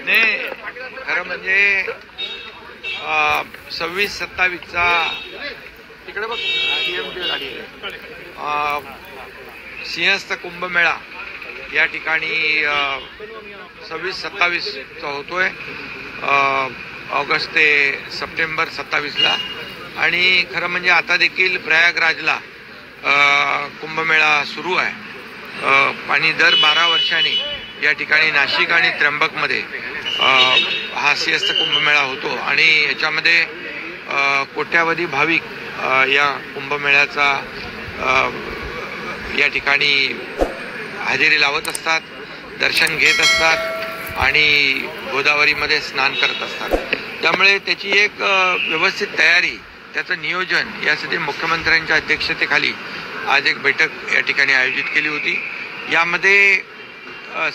नाही, खरं म्हणजे 26-27चा तिकडे बघ गाडी सिंहस्थ कुंभमेळा या ठिकाणी 26-27चा होतोय ऑगस्ट ते सप्टेंबर 27ला. आणि खरं म्हणजे आता देखील प्रयागराजला कुंभमेळा सुरू आहे. आणि दर 12 वर्षांनी या ठिकाणी नाशिक आणि त्र्यंबकमध्ये हा सिंहस्थ कुंभमेळा होतो आणि याच्यामध्ये कोट्यावधी भाविक या कुंभमेळ्याचा या ठिकाणी हजेरी लावत असतात, दर्शन घेत असतात आणि गोदावरीमध्ये स्नान करत असतात. त्यामुळे त्याची एक व्यवस्थित तयारी, त्याचं नियोजन यासाठी मुख्यमंत्र्यांच्या अध्यक्षतेखाली आज एक बैठक या ठिकाणी आयोजित केली होती. यामध्ये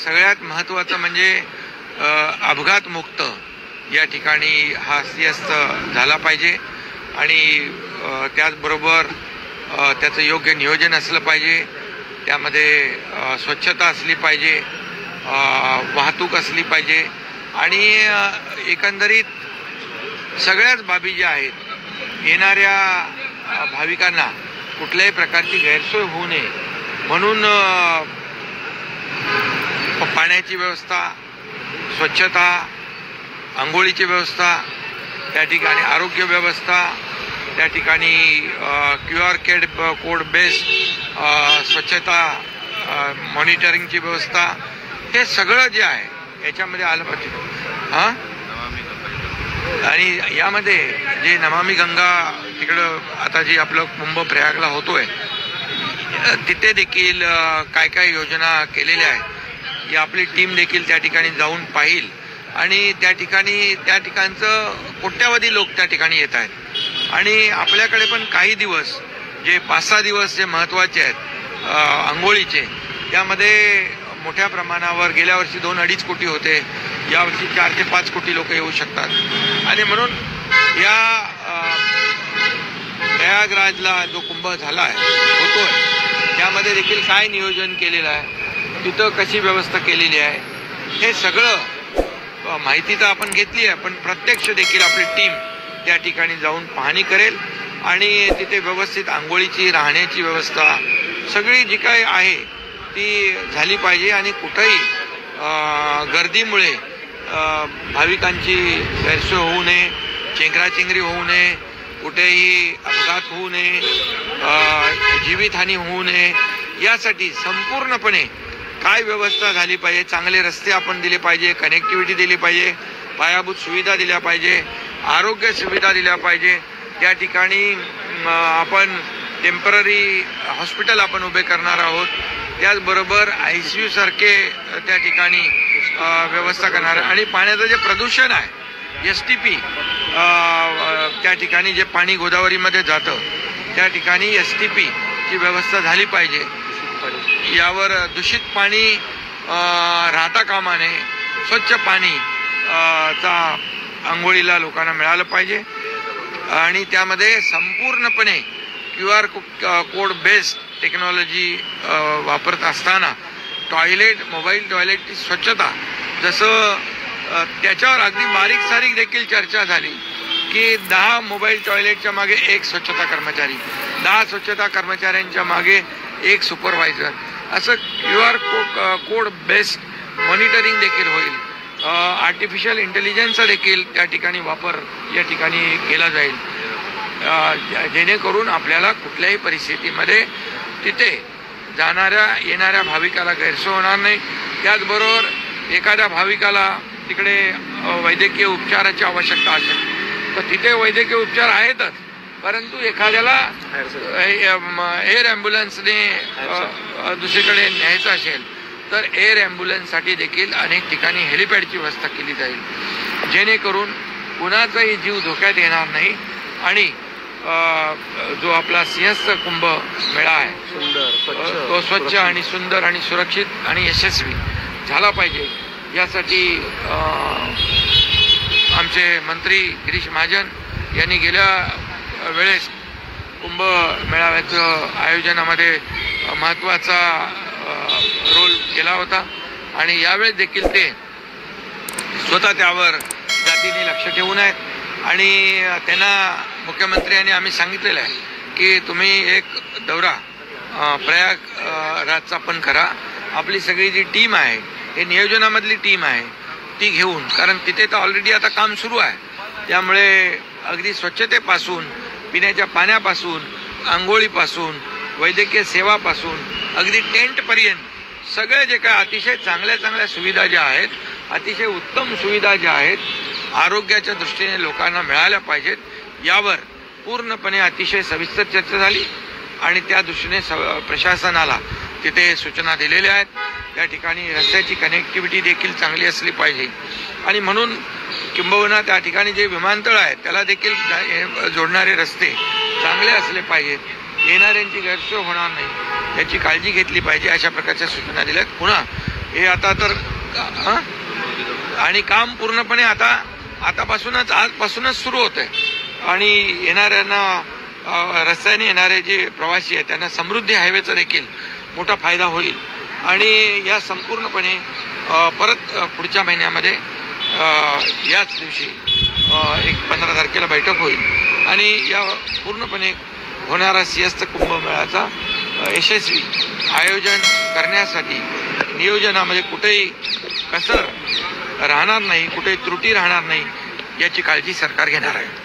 सगळ्यात महत्त्वाचं म्हणजे अपघातमुक्त या ठिकाणी हा सिंहस्थ झाला पाहिजे आणि त्याचबरोबर त्याचं योग्य नियोजन असलं पाहिजे. त्यामध्ये स्वच्छता असली पाहिजे, वाहतूक असली पाहिजे आणि एकंदरीत सगळ्याच बाबी ज्या आहेत, येणाऱ्या भाविकांना कुठल्याही प्रकारची गैरसोय होऊ नये म्हणून पाण्याची व्यवस्था, स्वच्छता, अंघोळीची व्यवस्था, त्या ठिकाणी आरोग्य व्यवस्था, त्या ठिकाणी QR कोड बेस्ड स्वच्छता मॉनिटरिंगची व्यवस्था, हे सगळं जे आहे याच्यामध्ये आलं पाहिजे. आणि यामध्ये जे नमामि गंगा तिकडं आता जी आपलं कुंभ प्रयागला होतोय तिथे देखील काय काय योजना केलेल्या आहेत या आपली टीम देखील त्या ठिकाणी जाऊन पाहिल आणि त्या ठिकाणचं कोट्यावधी लोक त्या ठिकाणी येत आहेत. आणि आपल्याकडे पण काही दिवस जे 5-6 दिवस जे महत्त्वाचे आहेत अंघोळीचे, त्यामध्ये मोठ्या प्रमाणावर गेल्या वर्षी 2-2.5 कोटी होते, यावर्षी 4 ते 5 कोटी लोक येऊ शकतात. आणि म्हणून या प्रयागराजला जो कुंभ झाला आहे होतोय त्यामध्ये देखील काय नियोजन केलेलं आहे, तिथं कशी व्यवस्था केलेली आहे, हे सगळं माहिती तर आपण घेतली आहे, पण प्रत्यक्ष देखील आपली टीम त्या ठिकाणी जाऊन पाहणी करेल आणि तिथे व्यवस्थित आंघोळीची, राहण्याची व्यवस्था सगळी जी काही आहे ती झाली पाहिजे. आणि कुठंही गर्दीमुळे भाविकांची गैरसोय होऊ नये, चेंगराचेंगरी होऊ नये, कुठेही अपघात होऊ नये, जीवितहानी होऊ नये, यासाठी संपूर्णपणे काय व्यवस्था झाली पाहिजे. चांगले रस्ते आपण दिले पाहिजे, कनेक्टिव्हिटी दिली पाहिजे, पायाभूत सुविधा दिल्या पाहिजे, आरोग्य सुविधा दिल्या पाहिजे. त्या ठिकाणी आपण टेम्पररी हॉस्पिटल आपण उभे करणार आहोत. त्याचबरोबर ICU सारखे त्या ठिकाणी व्यवस्था करणार. आणि पाण्याचं जे प्रदूषण आहे STP, त्या ठिकाणी जे पाणी गोदावरीमध्ये जातं त्या ठिकाणी STP ची व्यवस्था झाली पाहिजे. यावर दूषित पाणी राहता कामा नये, स्वच्छ पाणी चा आंघोळीला लोकांना मिळालं पाहिजे. आणि त्यामध्ये संपूर्णपणे QR कोड बेस्ड टेक्नॉलॉजी वापरत असताना मोबाईल टॉयलेटची स्वच्छता, जसं त्याच्यावर अगदी बारीक सारीक देखील चर्चा झाली की 10 मोबाईल टॉयलेटच्या मागे 1 स्वच्छता कर्मचारी, 10 स्वच्छता कर्मचाऱ्यांच्या मागे 1 सुपरवायझर, असं QR कोड बेस्ड मॉनिटरिंग देखील होईल. आर्टिफिशियल इंटेलिजन्सचा देखील त्या ठिकाणी वापर या ठिकाणी केला जाईल, जेणेकरून आपल्याला कुठल्याही परिस्थितीमध्ये तिथे येणाऱ्या भाविकाला गैरसोय होणार नाही. त्याचबरोबर एखाद्या भाविकाला तिकडे वैद्यकीय उपचाराची आवश्यकता असेल तर तिथे वैद्यकीय उपचार आहेतच, परंतु एखाद्याला एअर ॲम्ब्युलन्सने दुसरीकडे न्यायचं असेल तर एअर ॲम्ब्युलन्ससाठी देखील अनेक ठिकाणी हेलिपॅडची व्यवस्था केली जाईल, जेणेकरून कुणाचाही जीव धोक्यात येणार नाही. आणि जो आपला सिंहस्थ कुंभ मेळा आहे तो स्वच्छ आणि सुंदर आणि सुरक्षित आणि यशस्वी झाला पाहिजे. यासाठी आमचे मंत्री गिरीश महाजन यांनी गेल्या वेळेस कुंभ मेळाव्याचं आयोजनामध्ये महत्त्वाचा रोल केला होता आणि यावेळेस देखील ते स्वतः त्यावर जातीने लक्ष ठेवून आहेत आणि त्यांना मुख्यमंत्र्यांनी आम्ही सांगितलेलं आहे की तुम्ही एक दौरा प्रयागराजचा पण करा. आपली सगळी जी टीम आहे, हे नियोजनामधली टीम आहे, ती घेऊन, कारण तिथे तर ऑलरेडी आता काम सुरू आहे. त्यामुळे अगदी स्वच्छतेपासून, पिण्याच्या पाण्यापासून, आंघोळीपासून, वैद्यकीय सेवापासून, अगदी टेंटपर्यंत सगळे जे काय अतिशय चांगल्या चांगल्या सुविधा ज्या आहेत, अतिशय उत्तम सुविधा ज्या आहेत, आरोग्याच्या दृष्टीने लोकांना मिळाल्या पाहिजेत, यावर पूर्णपणे अतिशय सविस्तर चर्चा झाली आणि त्या दृष्टीने प्रशासनाला तिथे सूचना दिलेल्या आहेत. त्या ठिकाणी रस्त्याची कनेक्टिव्हिटी देखील चांगली असली पाहिजे आणि म्हणून किंबहुना त्या ठिकाणी जे विमानतळ आहे त्याला देखील जोडणारे रस्ते चांगले असले पाहिजेत, येणाऱ्यांची गैरसोय होणार नाही याची काळजी घेतली पाहिजे, अशा प्रकारच्या सूचना दिल्यात. पुन्हा हे आता तर आणि काम पूर्णपणे आजपासूनच सुरू होत आहे आणि येणाऱ्यांना रस्त्याने येणारे जे प्रवासी आहेत त्यांना समृद्धी हायवेचा देखील मोठा फायदा होईल आणि या संपूर्णपणे परत पुढच्या महिन्यामध्ये याच दिवशी 15 तारखेला बैठक होईल आणि या पूर्णपणे होणारा सिंहस्थ कुंभमेळ्याचा यशस्वी आयोजन करण्यासाठी नियोजनामध्ये कुठेही कसर राहणार नाही, कुठेही त्रुटी राहणार नाही याची काळजी सरकार घेणार आहे.